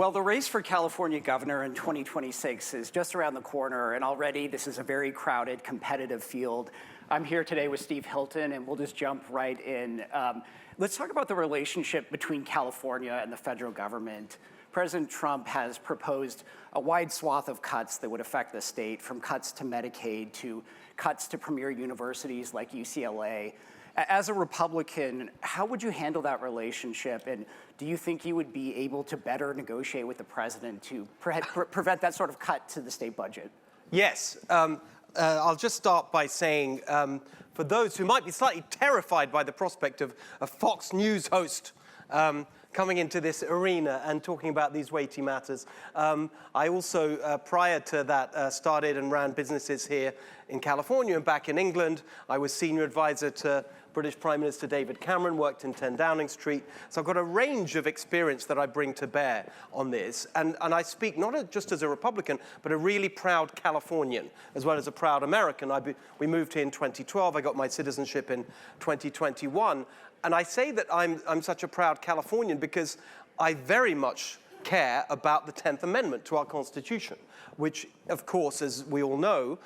Well, the race for California governor in 2026 is just around the corner, and already this is a very crowded, competitive field. I'm here today with Steve Hilton, and we'll just jump right in. Let's talk about the relationship between California and the federal government. President Trump has proposed a wide swath of cuts that would affect the state, from cuts to Medicaid to cuts to premier universities like UCLA. As a Republican, how would you handle that relationship? And do you think you would be able to better negotiate with the president to prevent that sort of cut to the state budget? Yes. I'll just start by saying, for those who might be slightly terrified by the prospect of a Fox News host coming into this arena and talking about these weighty matters, I also, prior to that, started and ran businesses here in California and back in England. I was senior advisor to British Prime Minister David Cameron, worked in 10 Downing Street. So I've got a range of experience that I bring to bear on this. And I speak not just as a Republican, but a really proud Californian, as well as a proud American. We moved here in 2012. I got my citizenship in 2021. And I say that I'm such a proud Californian because I very much care about the 10th Amendment to our Constitution, which, of course, as we all know,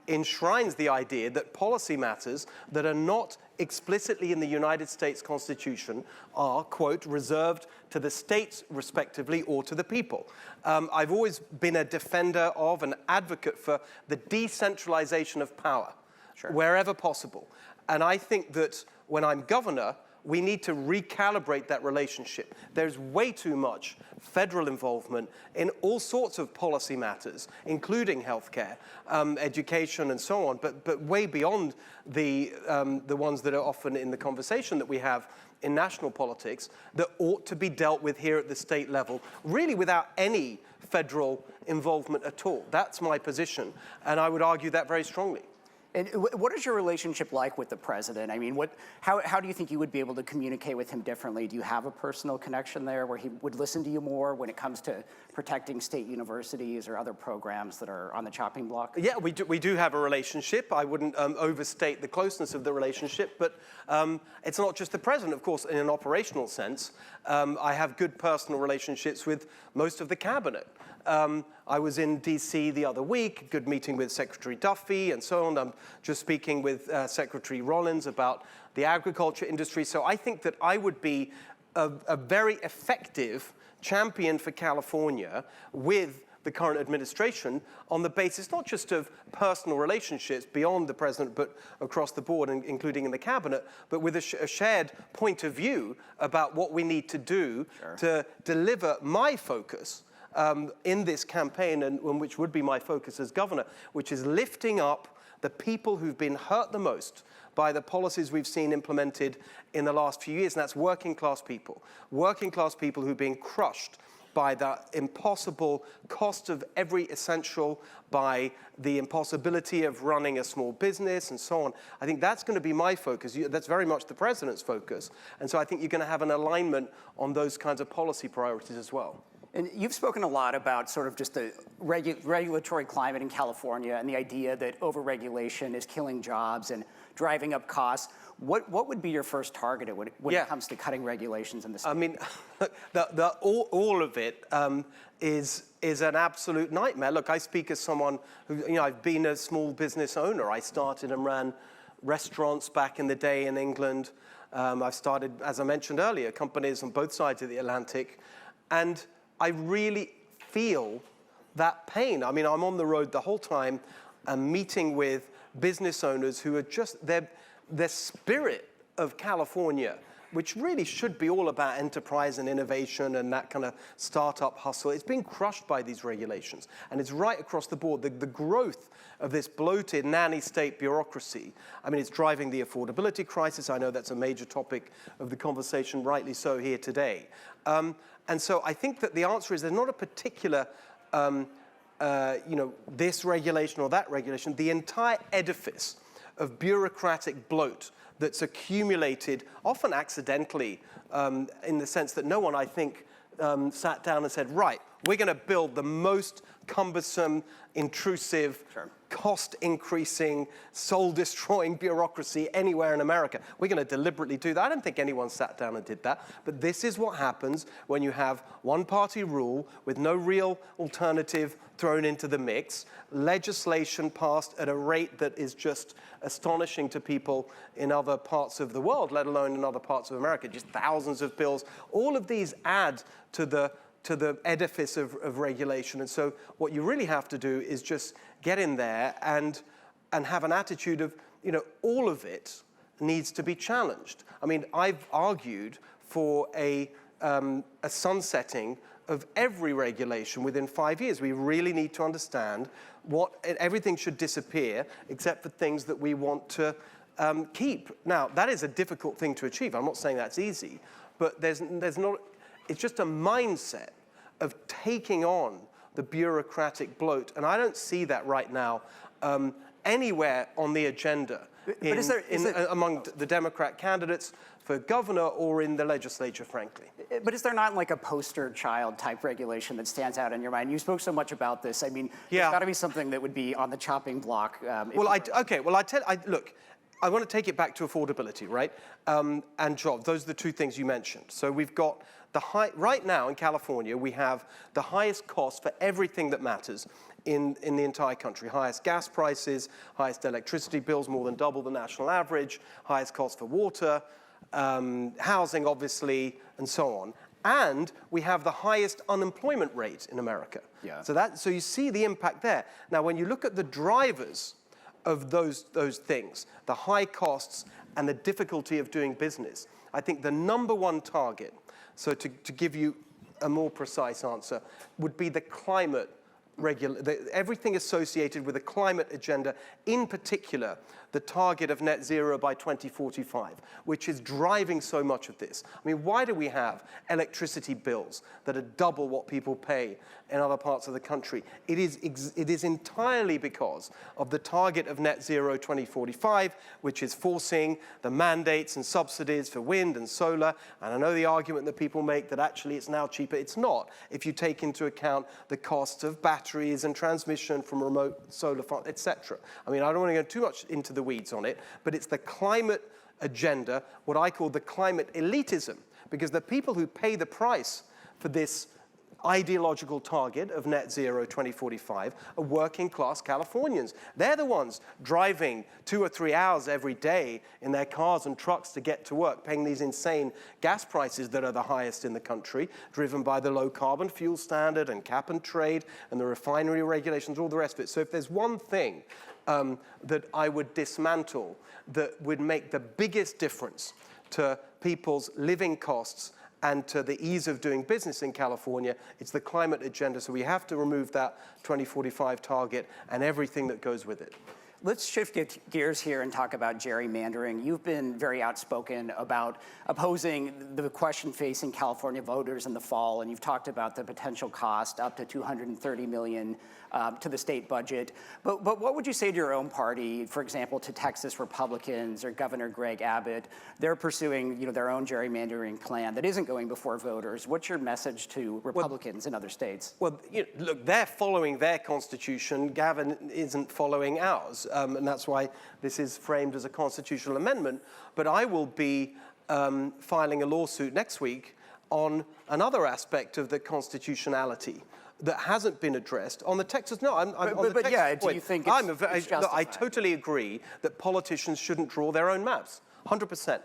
enshrines the idea that policy matters that are not explicitly in the United States Constitution are, quote, reserved to the states, respectively, or to the people. I've always been a defender of and advocate for the decentralization of power, wherever possible. And I think that when I'm governor, we need to recalibrate that relationship. There's way too much federal involvement in all sorts of policy matters, including healthcare, education, and so on, but way beyond the ones that are often in the conversation that we have in national politics that ought to be dealt with here at the state level, really without any federal involvement at all. That's my position, and I would argue that very strongly. And what is your relationship like with the president? I mean, how do you think you would be able to communicate with him differently? Do you have a personal connection there where he would listen to you more when it comes to protecting state universities or other programs that are on the chopping block? Yeah, we do have a relationship. I wouldn't overstate the closeness of the relationship, but it's not just the president, of course, in an operational sense. I have good personal relationships with most of the cabinet. I was in D.C. the other week, good meeting with Secretary Duffy and so on. I'm just speaking with Secretary Rollins about the agriculture industry. So I think that I would be a very effective champion for California with the current administration on the basis not just of personal relationships beyond the president, but across the board, including in the cabinet, but with a shared point of view about what we need to do to deliver my focus in this campaign, and which would be my focus as governor, which is lifting up the people who've been hurt the most by the policies we've seen implemented in the last few years, and that's working class people who've been crushed by the impossible cost of every essential, by the impossibility of running a small business and so on. I think that's going to be my focus. That's very much the president's focus. And so I think you're going to have an alignment on those kinds of policy priorities as well. And you've spoken a lot about sort of just the regulatory climate in California and the idea that overregulation is killing jobs and driving up costs. What would be your first target when it comes to cutting regulations in the state? I mean, all of it is an absolute nightmare. Look, I speak as someone who, I've been a small business owner. I started and ran restaurants back in the day in England. I've started, as I mentioned earlier, companies on both sides of the Atlantic. And I really feel that pain. I mean, I'm on the road the whole time, meeting with business owners who are just, their spirit of California, which really should be all about enterprise and innovation and that kind of startup hustle, it's being crushed by these regulations. And it's right across the board. The growth of this bloated nanny state bureaucracy, I mean, it's driving the affordability crisis. I know that's a major topic of the conversation, rightly so, here today. And so I think that the answer is there's not a particular, this regulation or that regulation. The entire edifice of bureaucratic bloat that's accumulated, often accidentally, in the sense that no one, I think, sat down and said, right, we're going to build the most cumbersome, intrusive, Sure. cost-increasing, soul-destroying bureaucracy anywhere in America. We're going to deliberately do that. I don't think anyone sat down and did that. But this is what happens when you have one-party rule with no real alternative thrown into the mix, legislation passed at a rate that is just astonishing to people in other parts of the world, let alone in other parts of America, just thousands of bills. All of these add to the edifice of regulation. And so what you really have to do is just get in there and have an attitude of, all of it needs to be challenged. I mean, I've argued for a sunsetting of every regulation within 5 years. We really need to understand everything should disappear except for things that we want to keep. Now, that is a difficult thing to achieve. I'm not saying that's easy, but there's not. It's just a mindset of taking on the bureaucratic bloat, and I don't see that right now anywhere on the agenda among the Democrat candidates for governor or in the legislature, frankly. But is there not like a poster child type regulation that stands out in your mind? You spoke so much about this. I mean, there's got to be something that would be on the chopping block. Look, I want to take it back to affordability, right? And jobs. Those are the two things you mentioned. So we've got right now in California, we have the highest cost for everything that matters in the entire country. Highest gas prices, highest electricity bills, more than double the national average, highest cost for water, housing, obviously, and so on. And we have the highest unemployment rate in America. Yeah. So you see the impact there. Now, when you look at the drivers of those things, the high costs and the difficulty of doing business, I think the number one target, so to give you a more precise answer, would be the climate everything associated with the climate agenda, in particular, the target of net zero by 2045, which is driving so much of this. I mean, why do we have electricity bills that are double what people pay in other parts of the country? It is entirely because of the target of net zero 2045, which is forcing the mandates and subsidies for wind and solar. And I know the argument that people make that actually it's now cheaper. It's not, if you take into account the costs of batteries and transmission from remote solar farms, etc. I mean, I don't want to go too much into the weeds on it, but it's the climate agenda, what I call the climate elitism, because the people who pay the price for this ideological target of net zero 2045 are working class Californians. They're the ones driving 2 or 3 hours every day in their cars and trucks to get to work, paying these insane gas prices that are the highest in the country, driven by the low carbon fuel standard and cap and trade and the refinery regulations, all the rest of it. So if there's one thing that I would dismantle that would make the biggest difference to people's living costs and to the ease of doing business in California, it's the climate agenda. So we have to remove that 2045 target and everything that goes with it. Let's shift gears here and talk about gerrymandering. You've been very outspoken about opposing the question facing California voters in the fall, and you've talked about the potential cost up to $230 million to the state budget. But what would you say to your own party, for example, to Texas Republicans or Governor Greg Abbott? They're pursuing their own gerrymandering plan that isn't going before voters. What's your message to Republicans in other states? Well, look, they're following their constitution. Gavin isn't following ours. And that's why this is framed as a constitutional amendment. But I will be filing a lawsuit next week on another aspect of the constitutionality that hasn't been addressed. On the Texas, no, do you think it's justified? I totally agree that politicians shouldn't draw their own maps, 100%.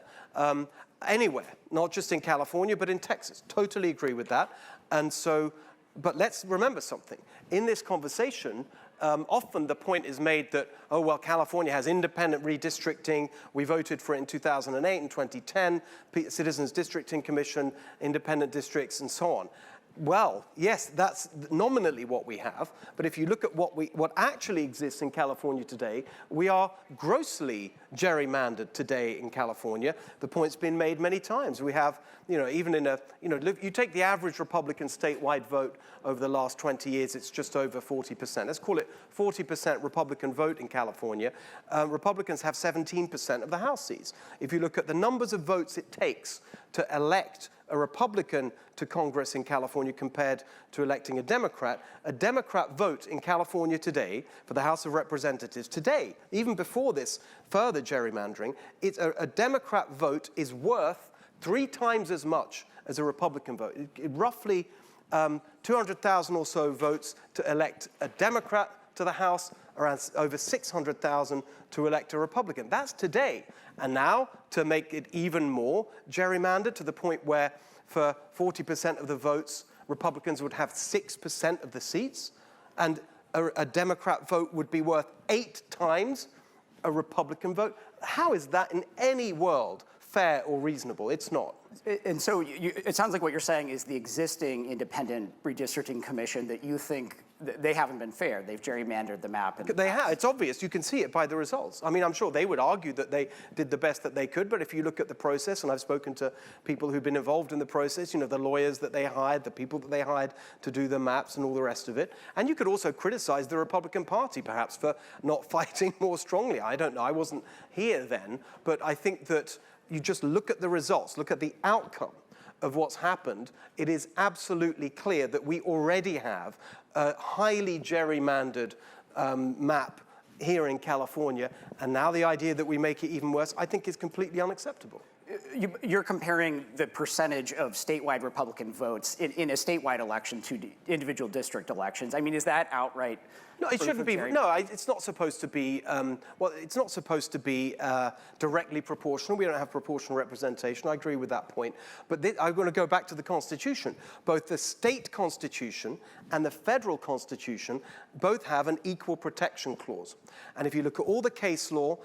Anywhere, not just in California, but in Texas. Totally agree with that. And so, but let's remember something. In this conversation, often the point is made that, oh, well, California has independent redistricting. We voted for it in 2008 and 2010, Citizens Districting Commission, independent districts, and so on. Well, yes, that's nominally what we have, but if you look at what actually exists in California today, we are grossly gerrymandered today in California. The point's been made many times. We have, even in you take the average Republican statewide vote over the last 20 years, it's just over 40%. Let's call it 40% Republican vote in California. Republicans have 17% of the House seats. If you look at the numbers of votes it takes to elect a Republican to Congress in California compared to electing a Democrat vote in California today for the House of Representatives, today, even before this further gerrymandering, a Democrat vote is worth 3 times as much as a Republican vote. Roughly 200,000 or so votes to elect a Democrat to the House, around over 600,000 to elect a Republican. That's today. And now, to make it even more gerrymandered to the point where for 40% of the votes, Republicans would have 6% of the seats, and a Democrat vote would be worth 8 times a Republican vote. How is that in any world fair or reasonable? It's not. And so it sounds like what you're saying is the existing independent redistricting commission that you think they haven't been fair. They've gerrymandered the map. They have. It's obvious. You can see it by the results. I mean, I'm sure they would argue that they did the best that they could, but if you look at the process, and I've spoken to people who've been involved in the process, you know, the lawyers that they hired, the people that they hired to do the maps and all the rest of it, and you could also criticize the Republican Party, perhaps, for not fighting more strongly. I don't know. I wasn't here then, but I think that you just look at the results, look at the outcome of what's happened, it is absolutely clear that we already have a highly gerrymandered map here in California, and now the idea that we make it even worse, I think is completely unacceptable. You're comparing the percentage of statewide Republican votes in a statewide election to individual district elections. I mean, is that outright? No, it shouldn't be. No, it's not supposed to be. Well, it's not supposed to be directly proportional. We don't have proportional representation. I agree with that point. But I'm going to go back to the Constitution. Both the state Constitution and the federal Constitution both have an equal protection clause. And if you look at all the case law,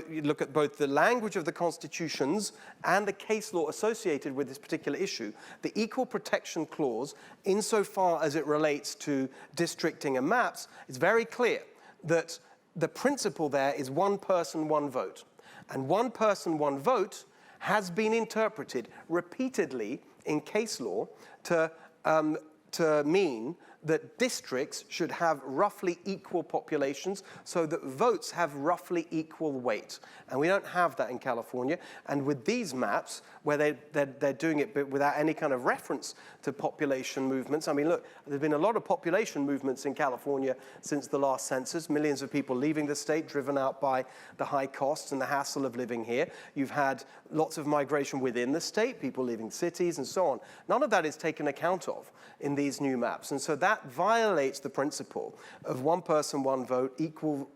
you look at both the language of the Constitutions and the case law associated with this particular issue, the equal protection clause, insofar as it relates to districting and maps, is very clear that the principle there is one person, one vote. And one person, one vote has been interpreted repeatedly in case law to mean that districts should have roughly equal populations so that votes have roughly equal weight. And we don't have that in California. And with these maps, where they're doing it without any kind of reference to population movements. I mean, look, there's been a lot of population movements in California since the last census. Millions of people leaving the state, driven out by the high costs and the hassle of living here. You've had lots of migration within the state, people leaving cities and so on. None of that is taken account of in these new maps. And so that violates the principle of one person, one vote, equal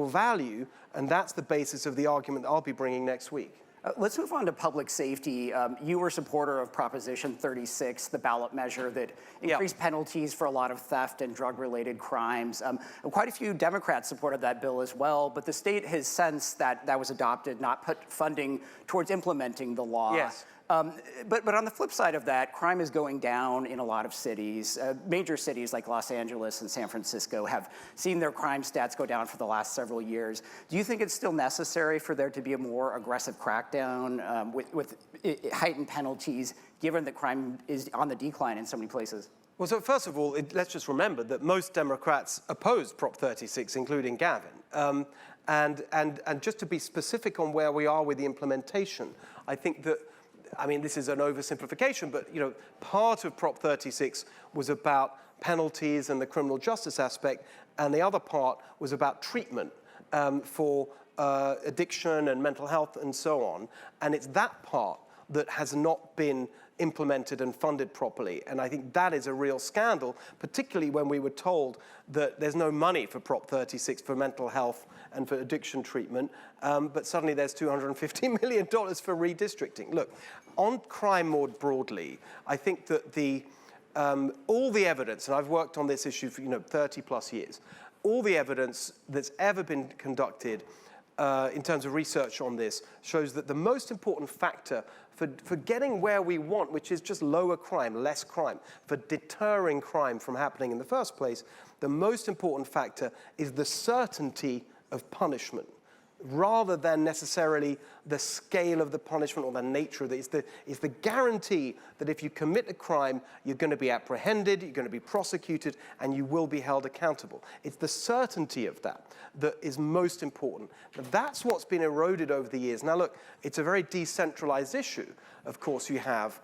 value. And that's the basis of the argument that I'll be bringing next week. Let's move on to public safety. You were a supporter of Proposition 36, the ballot measure that increased penalties for a lot of theft and drug-related crimes. Quite a few Democrats supported that bill as well, but the state has since that was adopted, not put funding towards implementing the law. Yes. But on the flip side of that, crime is going down in a lot of cities. Major cities like Los Angeles and San Francisco have seen their crime stats go down for the last several years. Do you think it's still necessary for there to be a more aggressive crackdown with heightened penalties, given that crime is on the decline in so many places? Well, so first of all, let's just remember that most Democrats opposed Prop 36, including Gavin. And just to be specific on where we are with the implementation, I think that, I mean, this is an oversimplification, but, you know, part of Prop 36 was about penalties and the criminal justice aspect, and the other part was about treatment for addiction and mental health and so on. And it's that part that has not been implemented and funded properly. And I think that is a real scandal, particularly when we were told that there's no money for Prop 36 for mental health and for addiction treatment, but suddenly there's $250 million for redistricting. Look, on crime more broadly, I think that all the evidence, and I've worked on this issue for 30 plus years, all the evidence that's ever been conducted in terms of research on this shows that the most important factor for getting where we want, which is just lower crime, less crime, for deterring crime from happening in the first place, the most important factor is the certainty of punishment. rather than necessarily the scale of the punishment or the nature of it. It's the guarantee that if you commit a crime, you're going to be apprehended, you're going to be prosecuted, and you will be held accountable. It's the certainty of that that is most important. Now, that's what's been eroded over the years. Now, look, it's a very decentralized issue. Of course, you have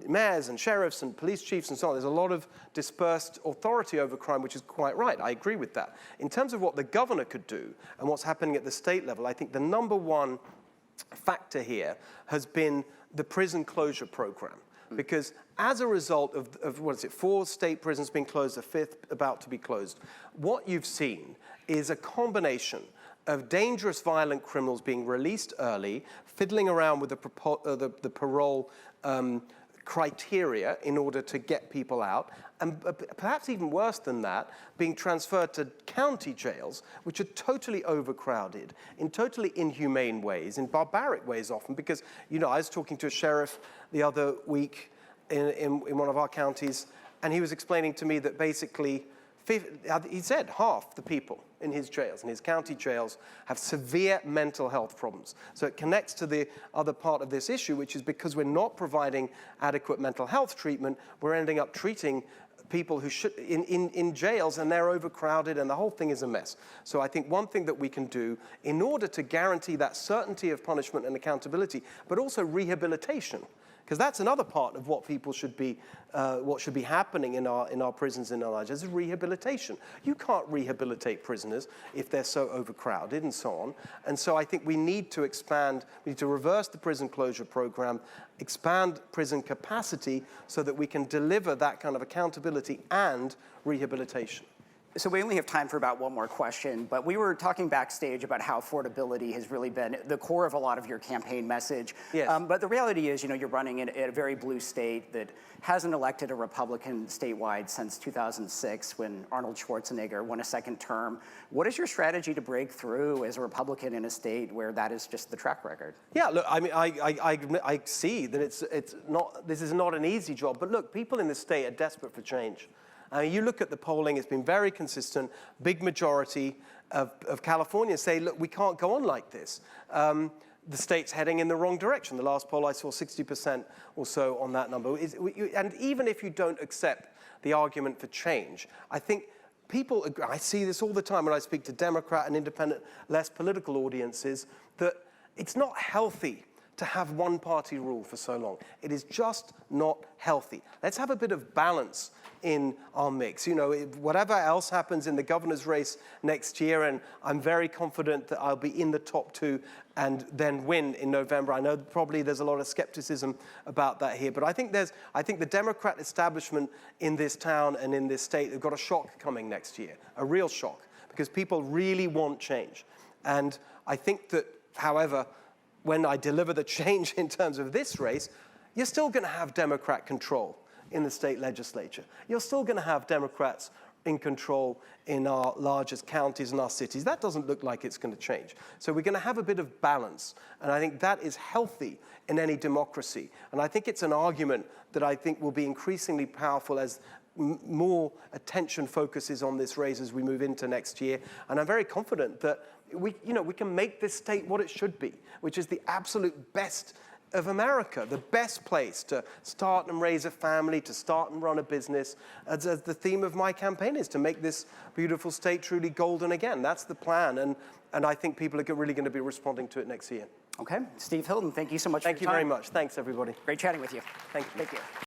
mayors and sheriffs and police chiefs and so on. There's a lot of dispersed authority over crime, which is quite right. I agree with that. In terms of what the governor could do and what's happening at the state level, I think the number one factor here has been the prison closure program. Because as a result of what is it, 4 state prisons being closed, a 5th about to be closed, what you've seen is a combination of dangerous, violent criminals being released early, fiddling around with the parole criteria in order to get people out, and perhaps even worse than that, being transferred to county jails, which are totally overcrowded, in totally inhumane ways, in barbaric ways often, because, you know, I was talking to a sheriff the other week in one of our counties, and he was explaining to me that basically, he said half the people in his jails, in his county jails, have severe mental health problems. So it connects to the other part of this issue, which is because we're not providing adequate mental health treatment, we're ending up treating people who should in jails, and they're overcrowded, and the whole thing is a mess. So I think one thing that we can do in order to guarantee that certainty of punishment and accountability, but also rehabilitation, because that's another part of what people should be, what should be happening in our prisons in our lives, is rehabilitation. You can't rehabilitate prisoners if they're so overcrowded and so on. And so I think we need to expand, we need to reverse the prison closure program, expand prison capacity so that we can deliver that kind of accountability and rehabilitation. So we only have time for about one more question, but we were talking backstage about how affordability has really been the core of a lot of your campaign message. Yes. But the reality is, you know, you're running in a very blue state that hasn't elected a Republican statewide since 2006 when Arnold Schwarzenegger won a second term. What is your strategy to break through as a Republican in a state where that is just the track record? Yeah, look, I mean, I see that it's not, this is not an easy job, but look, people in this state are desperate for change. You look at the polling, it's been very consistent. Big majority of Californians say, look, we can't go on like this. The state's heading in the wrong direction. The last poll I saw, 60% or so on that number. And even if you don't accept the argument for change, I think people, I see this all the time when I speak to Democrat and independent, less political audiences, that it's not healthy to have one-party rule for so long. It is just not healthy. Let's have a bit of balance in our mix. You know, whatever else happens in the governor's race next year, and I'm very confident that I'll be in the top 2 and then win in November. I know probably there's a lot of skepticism about that here, but I think the Democrat establishment in this town and in this state have got a shock coming next year, a real shock, because people really want change. And I think that, however, when I deliver the change in terms of this race, you're still going to have Democrat control in the state legislature. You're still going to have Democrats in control in our largest counties and our cities. That doesn't look like it's going to change. So we're going to have a bit of balance, and I think that is healthy in any democracy. And I think it's an argument that I think will be increasingly powerful as more attention focuses on this race as we move into next year. And I'm very confident that we can make this state what it should be, which is the absolute best of America, the best place to start and raise a family, to start and run a business. As the theme of my campaign is to make this beautiful state truly golden again. That's the plan, and I think people are really going to be responding to it next year. Okay, Steve Hilton, thank you so much for your time. Thank you very much. Thanks, everybody. Great chatting with you. Thank you. Thank you.